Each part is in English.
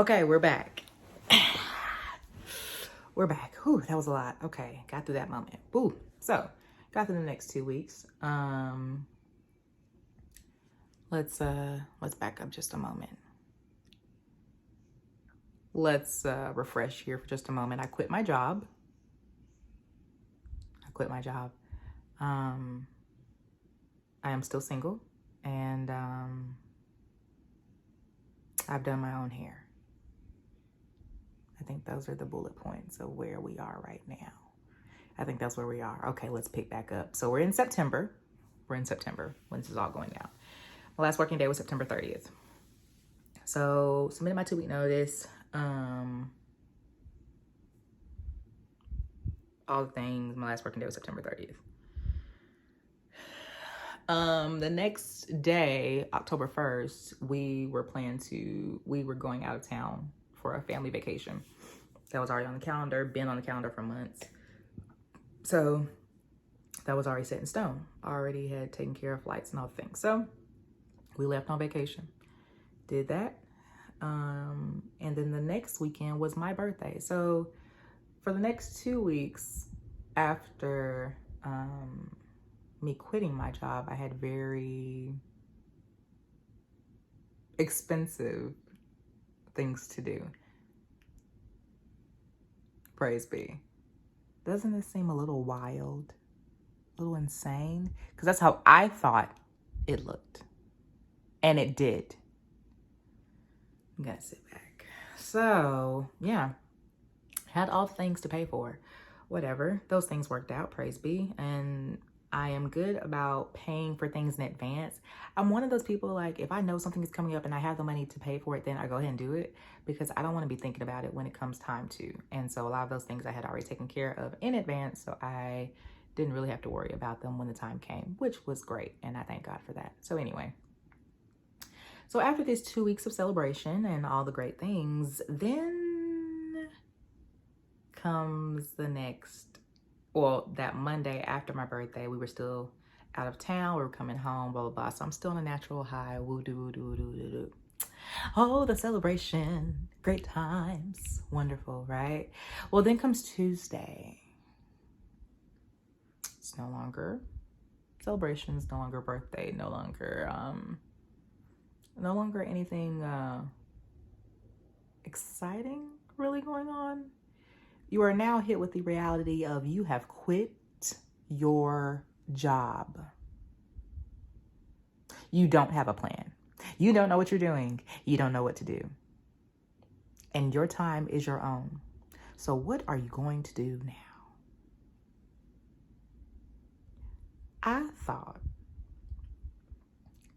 Okay, we're back. We're back. Whew, that was a lot. Okay, got through that moment. Whew. So, got through the next 2 weeks. Let's back up just a moment. Let's refresh here for just a moment. I quit my job. I am still single, and I've done my own hair. I think those are the bullet points of where we are right now. I think that's where we are. Okay, let's pick back up. So we're in September. When this is all going down. My last working day was September 30th. So submitted my 2-week notice. All the things. My last working day was September 30th. The next day, October 1st, we were going out of town for a family vacation. That was already on the calendar, been on the calendar for months. So that was already set in stone. Already had taken care of flights and all the things. So we left on vacation, did that. And then the next weekend was my birthday. So for the next 2 weeks after me quitting my job, I had very expensive things to do. Praise be. Doesn't this seem a little wild, a little insane? Because that's how I thought it looked. And it did. I'm gonna sit back. So, yeah. Had all the things to pay for. Whatever. Those things worked out, praise be. And I am good about paying for things in advance. I'm one of those people, like, if I know something is coming up and I have the money to pay for it, then I go ahead and do it, because I don't want to be thinking about it when it comes time to. And so a lot of those things I had already taken care of in advance, so I didn't really have to worry about them when the time came, which was great. And I thank God for that. So anyway. So after these 2 weeks of celebration and all the great things, then comes the next, well, that Monday after my birthday, we were still out of town. We were coming home, blah, blah, blah. So I'm still on a natural high. Woo-doo, doo, doo, doo, doo. Oh, the celebration. Great times. Wonderful, right? Well, then comes Tuesday. It's no longer celebrations, no longer birthday, no longer anything exciting really going on. You are now hit with the reality of you have quit your job. You don't have a plan. You don't know what you're doing. You don't know what to do. And your time is your own. So what are you going to do now? I thought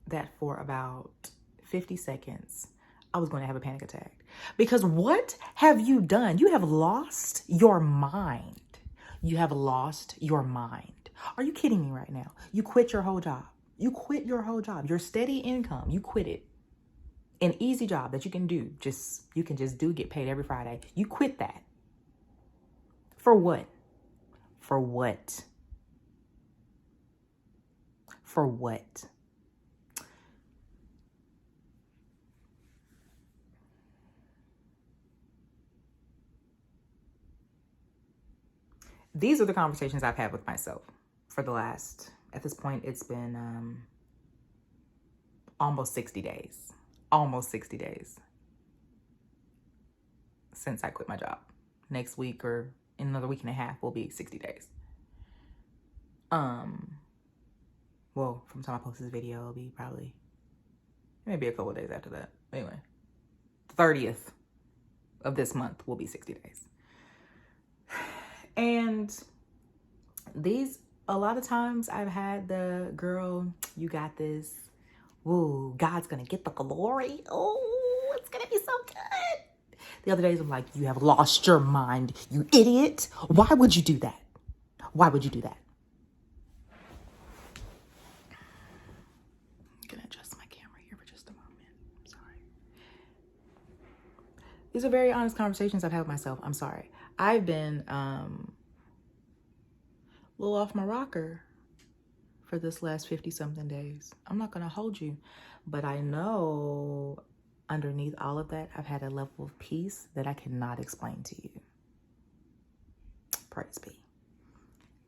that for about 50 seconds, I was going to have a panic attack. Because what have you done? You have lost your mind. You have lost your mind. Are you kidding me right now? You quit your whole job. You quit your whole job. Your steady income, you quit it. An easy job that you can do. You can just do, get paid every Friday. You quit that. For what? For what? For what? These are the conversations I've had with myself for the last, at this point, it's been almost 60 days. Almost 60 days since I quit my job. Next week or in another week and a half will be 60 days. Well, from the time I post this video, it'll be probably maybe a couple of days after that. Anyway, 30th of this month will be 60 days. And a lot of times I've had the girl, you got this. Woo, God's gonna get the glory. Oh, it's gonna be so good. The other days I'm like, you have lost your mind, you idiot. Why would you do that? Why would you do that? I'm gonna adjust my camera here for just a moment. I'm sorry. These are very honest conversations I've had with myself. I'm sorry. I've been a little off my rocker for this last 50 something days. I'm not going to hold you, but I know underneath all of that, I've had a level of peace that I cannot explain to you. Praise be.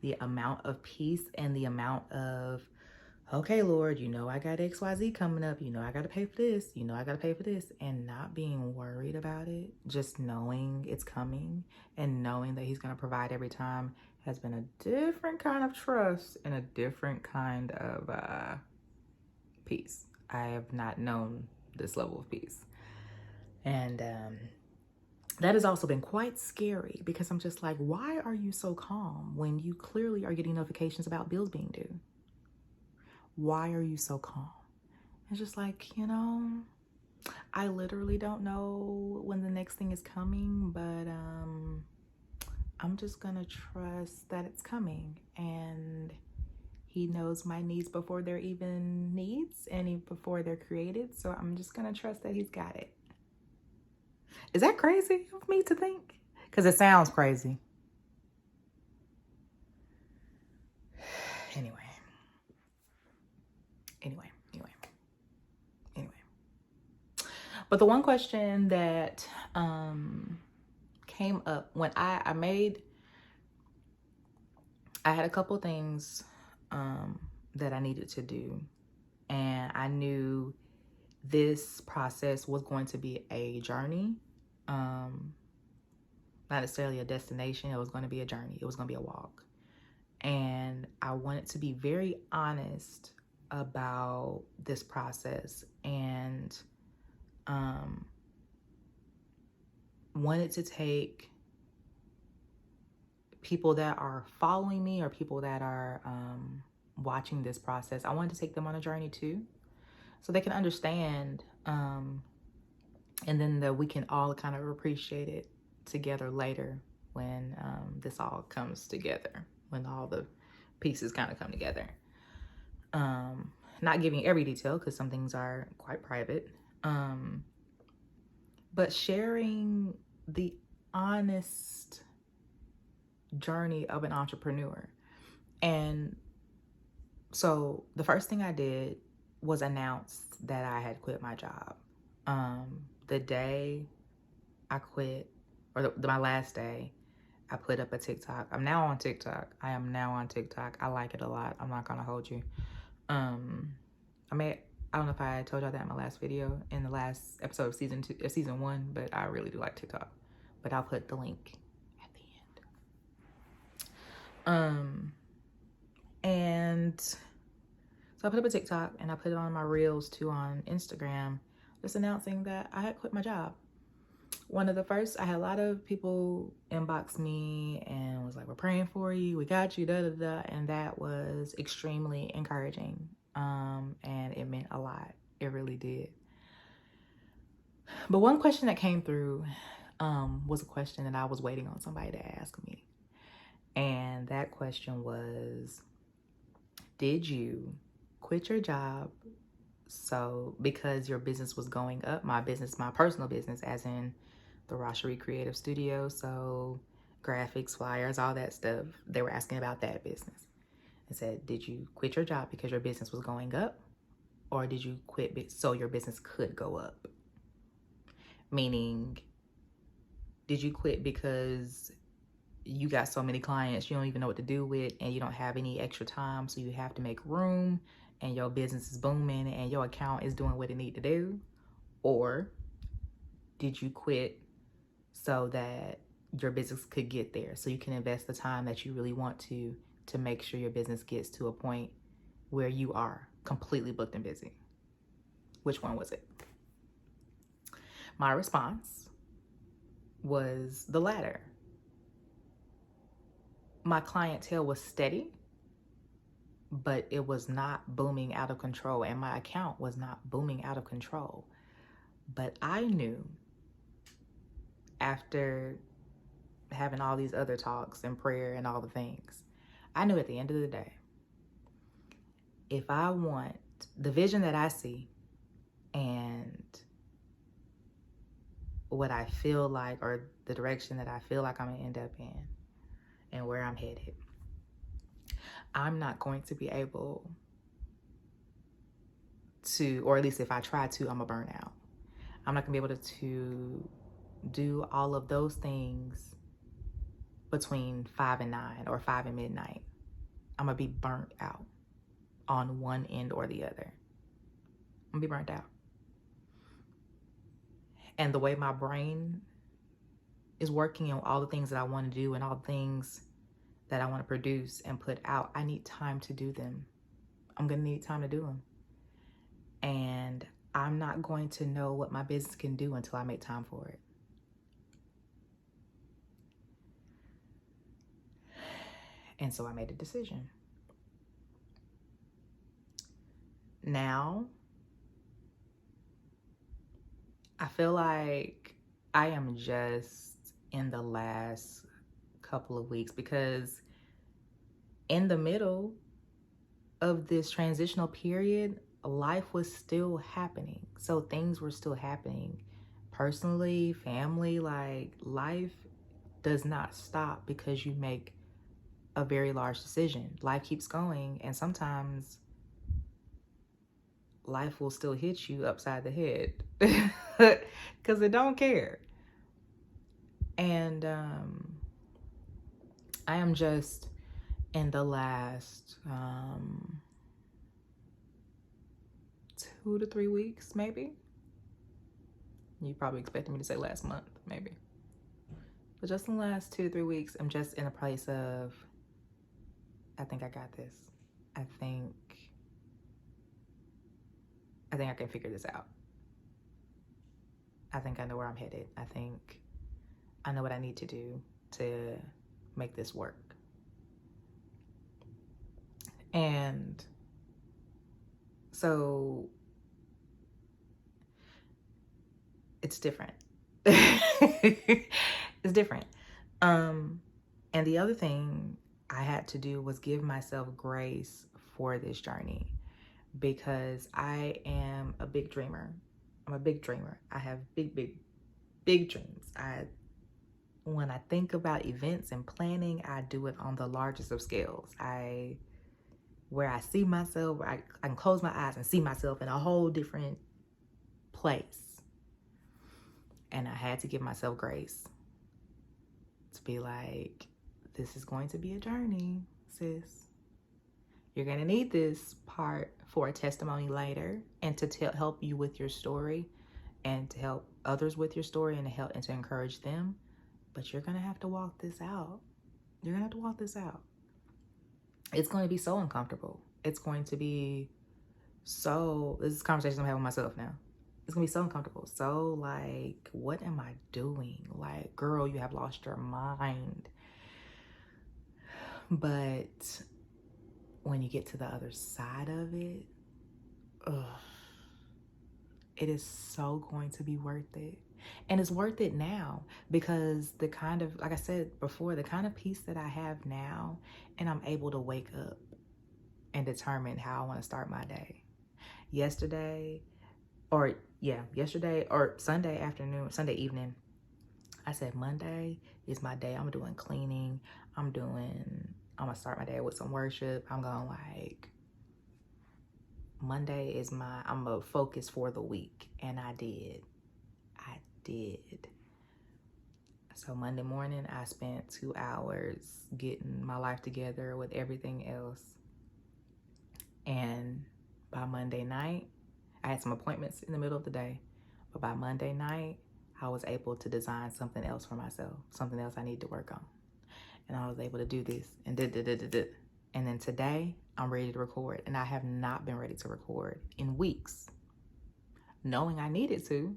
The amount of peace and the amount of, okay, Lord, you know I got XYZ coming up. You know I got to pay for this. You know I got to pay for this. And not being worried about it, just knowing it's coming and knowing that he's going to provide every time has been a different kind of trust and a different kind of peace. I have not known this level of peace. And that has also been quite scary because I'm just like, why are you so calm when you clearly are getting notifications about bills being due? Why are you so calm? It's just like, you know, I literally don't know when the next thing is coming, but I'm just gonna trust that it's coming. And he knows my needs before they're even needs and before they're created. So I'm just gonna trust that he's got it. Is that crazy of me to think? Because it sounds crazy. Anyway. But the one question that came up when I had a couple things that I needed to do. And I knew this process was going to be a journey. Not necessarily a destination. It was going to be a journey. It was going to be a walk. And I wanted to be very honest about this process and wanted to take people that are following me or people that are watching this process. I wanted to take them on a journey too, so they can understand, and then that we can all kind of appreciate it together later when this all comes together, when all the pieces kind of come together. Not giving every detail because some things are quite private, but sharing the honest journey of an entrepreneur. And so the first thing I did was announce that I had quit my job. The day I quit, or my last day, I put up a TikTok. I'm now on TikTok. I am now on TikTok. I like it a lot. I'm not gonna hold you. I don't know if I told y'all that in my last video, in the last episode of season 1, but I really do like TikTok. But I'll put the link at the end. And so I put up a TikTok and I put it on my reels too on Instagram, just announcing that I had quit my job. One of the first, I had a lot of people inbox me and was like, we're praying for you, we got you, da da da. And that was extremely encouraging. And it meant a lot. It really did. But one question that came through was a question that I was waiting on somebody to ask me. And that question was, did you quit your job because your business was going up? My personal business, as in the Racq Creative Studio, so graphics, flyers, all that stuff. They were asking about that business. I said, did you quit your job because your business was going up, or did you quit so your business could go up? Meaning, did you quit because you got so many clients you don't even know what to do with, and you don't have any extra time, so you have to make room, and your business is booming and your account is doing what it need to do? Or did you quit so that your business could get there, so you can invest the time that you really want to make sure your business gets to a point where you are completely booked and busy? Which one was it? My response was the latter. My clientele was steady, but it was not booming out of control, and my account was not booming out of control. But I knew, after having all these other talks and prayer and all the things, I knew at the end of the day, if I want the vision that I see and what I feel like, or the direction that I feel like I'm gonna end up in and where I'm headed, I'm not going to be able to, or at least if I try to, I'm a burnout. I'm not gonna be able to do all of those things between 5 and 9 or 5 and midnight. I'm gonna be burnt out on one end or the other. I'm gonna be burnt out. And the way my brain is working on all the things that I want to do and all the things that I want to produce and put out, I need time to do them. I'm gonna need time to do them. And I'm not going to know what my business can do until I make time for it. And so I made a decision. Now, I feel like I am just in the last couple of weeks, because in the middle of this transitional period, life was still happening. So things were still happening personally, family, like life does not stop because you make a very large decision. Life keeps going, and sometimes life will still hit you upside the head because it don't care. And I am just in the last 2 to 3 weeks, maybe. You probably expected me to say last month, maybe. But just in the last 2 to 3 weeks, I'm just in a place of, I think I got this. I think I can figure this out. I think I know where I'm headed. I think I know what I need to do to make this work. And so it's different. It's different. And the other thing I had to do was give myself grace for this journey, because I am a big dreamer. I'm a big dreamer. I have big dreams. When I think about events and planning, I do it on the largest of scales. Where I see myself, I can close my eyes and see myself in a whole different place. And I had to give myself grace to be like, this is going to be a journey, sis. You're going to need this part for a testimony later, and to help you with your story, and to help others with your story, and to encourage them. But you're going to have to walk this out. You're going to have to walk this out. It's going to be so uncomfortable. It's going to be so, this is a conversation I'm having with myself now. It's going to be so uncomfortable. So like, what am I doing? Like, girl, you have lost your mind. But when you get to the other side of it, it is so going to be worth it. And it's worth it now, because the kind of, like I said before, the kind of peace that I have now, and I'm able to wake up and determine how I want to start my day. Yesterday or Sunday afternoon, Sunday evening, I said Monday is my day. I'm doing cleaning. I'm gonna start my day with some worship. I'm going like, Monday is I'm a focus for the week. And I did. So Monday morning, I spent 2 hours getting my life together with everything else. And by Monday night, I had some appointments in the middle of the day. But by Monday night, I was able to design something else for myself, something else I need to work on. And I was able to do this and And then today, I'm ready to record. And I have not been ready to record in weeks, knowing I needed to.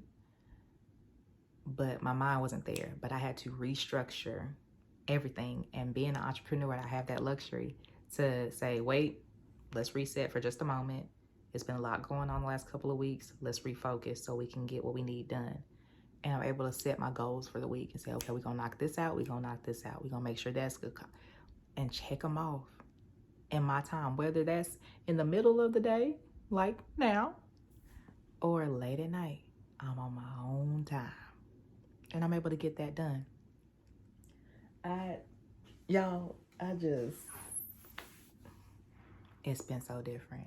But my mind wasn't there. But I had to restructure everything. And being an entrepreneur, I have that luxury to say, wait, let's reset for just a moment. It's been a lot going on the last couple of weeks. Let's refocus so we can get what we need done. And I'm able to set my goals for the week and say, okay, we're going to knock this out. We're going to knock this out. We're going to make sure that's good. And check them off in my time, whether that's in the middle of the day, like now, or late at night. I'm on my own time. And I'm able to get that done. It's been so different.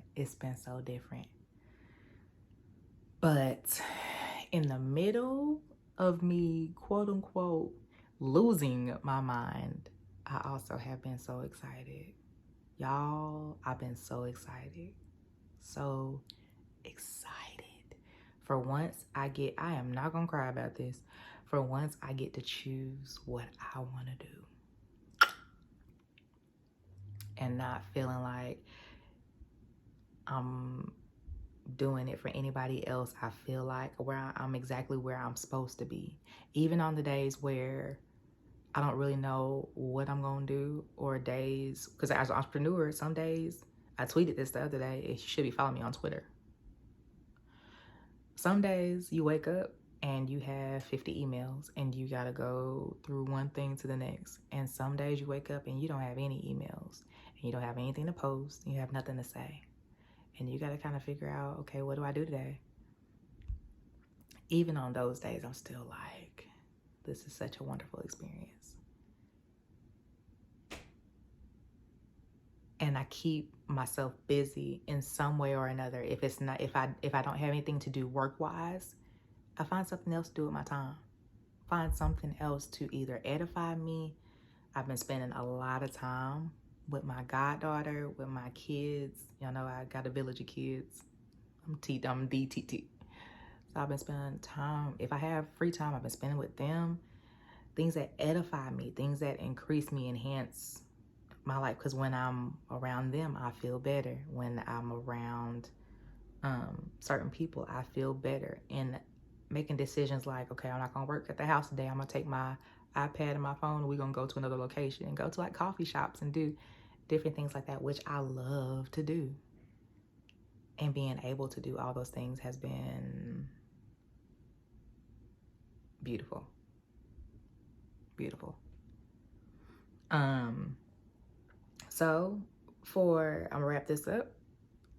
But in the middle of me, quote unquote, losing my mind, I also have been so excited. Y'all, I've been so excited. So excited. For once, I am not gonna cry about this. For once, I get to choose what I want to do and not feeling like I'm doing it for anybody else. I feel like I'm exactly where I'm supposed to be. Even on the days where I don't really know what I'm gonna do, or days, because as an entrepreneur, some days, I tweeted this the other day, you should be following me on Twitter. Some days you wake up and you have 50 emails and you gotta go through one thing to the next. And some days you wake up and you don't have any emails and you don't have anything to post and you have nothing to say. And you gotta kind of figure out, okay, what do I do today? Even on those days, I'm still like, this is such a wonderful experience. And I keep myself busy in some way or another. If I don't have anything to do work-wise, I find something else to do with my time. Find something else to either edify me. I've been spending a lot of time with my goddaughter, with my kids. Y'all know I got a village of kids. I'm DTT. So I've been spending time, if I have free time, I've been spending with them. Things that edify me, things that increase me, enhance my life. Because when I'm around them, I feel better. When I'm around certain people, I feel better. And making decisions like, okay, I'm not gonna work at the house today. I'm gonna take my iPad and my phone and we're gonna go to another location and go to like coffee shops and do different things like that, which I love to do. And being able to do all those things has been beautiful. Beautiful. So I'm gonna wrap this up.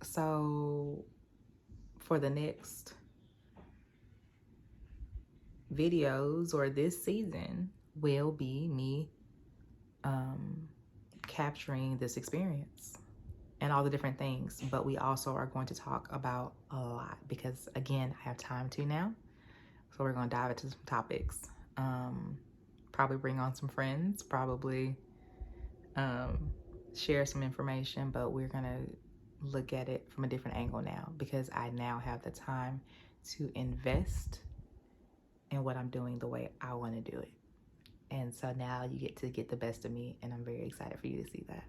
So for the next videos, or this season, will be me capturing this experience and all the different things. But we also are going to talk about a lot because, again, I have time to now. So we're going to dive into some topics. Probably bring on some friends, probably share some information, but we're going to look at it from a different angle now because I now have the time to invest in what I'm doing the way I want to do it. And so now you get to get the best of me, and I'm very excited for you to see that.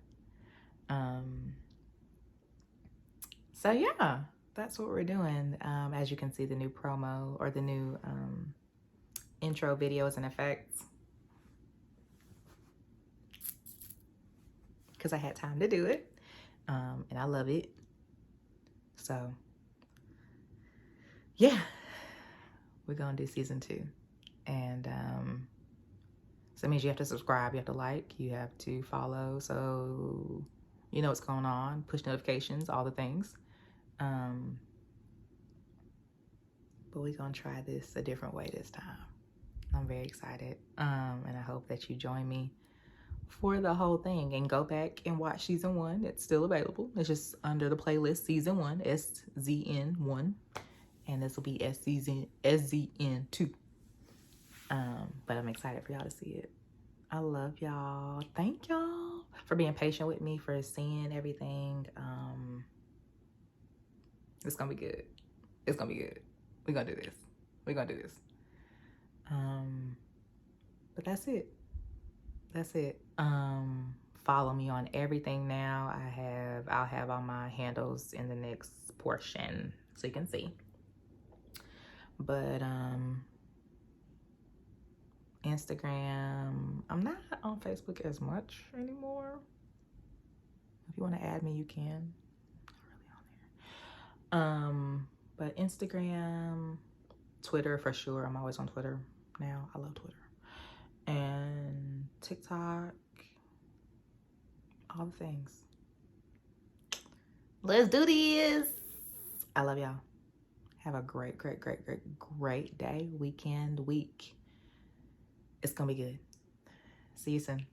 So yeah, that's what we're doing. As you can see, the new promo, or the new intro videos and effects, because I had time to do it, and I love it. So yeah, we're gonna do season 2, and so that means you have to subscribe, you have to like, you have to follow, so you know what's going on, push notifications, all the things. But we're gonna try this a different way this time. I'm very excited, and I hope that you join me for the whole thing and go back and watch season 1. It's still available. It's just under the playlist season 1, SZN1, and this will be SZN2. But I'm excited for y'all to see it. I love y'all. Thank y'all for being patient with me, for seeing everything. It's gonna be good. It's gonna be good. We're gonna do this. We're gonna do this. But that's it. That's it. Follow me on everything now. I'll have all my handles in the next portion so you can see. But Instagram, I'm not on Facebook as much anymore. If you want to add me, you can. Not really on there. But Instagram, Twitter for sure. I'm always on Twitter now. I love Twitter. And TikTok, all the things. Let's do this. I love y'all. Have a great day, weekend, week. It's gonna be good. See you soon.